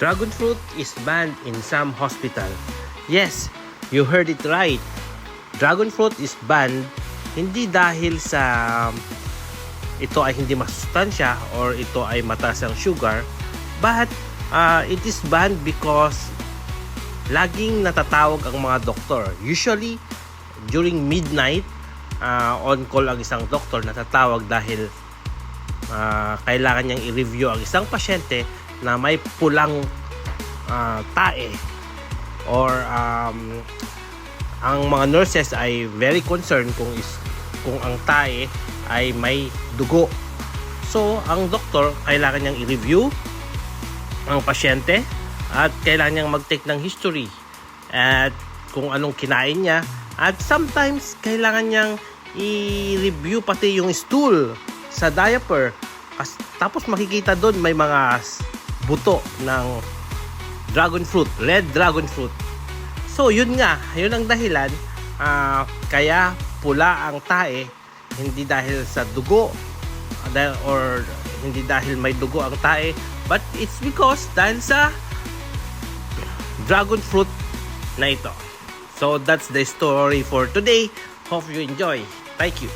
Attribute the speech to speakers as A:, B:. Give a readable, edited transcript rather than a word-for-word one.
A: Dragon fruit is banned in some hospital. Yes, you heard it right. Dragon fruit is banned hindi dahil sa ito ay hindi masustansya or ito ay mataas ang sugar, but it is banned because laging natatawag ang mga doktor. Usually, during midnight, on call ang isang doktor, natatawag dahil kailangan niyang i-review ang isang pasyente na may pulang tae or ang mga nurses ay very concerned kung ang tae ay may dugo. So, ang doktor kailangan niyang i-review ang pasyente at kailangan niyang mag-take ng history at kung anong kinain niya, at sometimes kailangan niyang i-review pati yung stool sa diaper. Tapos makikita doon may mga buto ng dragon fruit, red dragon fruit. So yun nga, yun ang dahilan kaya pula ang tae, hindi dahil sa dugo or hindi dahil may dugo ang tae, but it's because dahil sa dragon fruit na ito. So that's the story for today. Hope you enjoy. Thank you.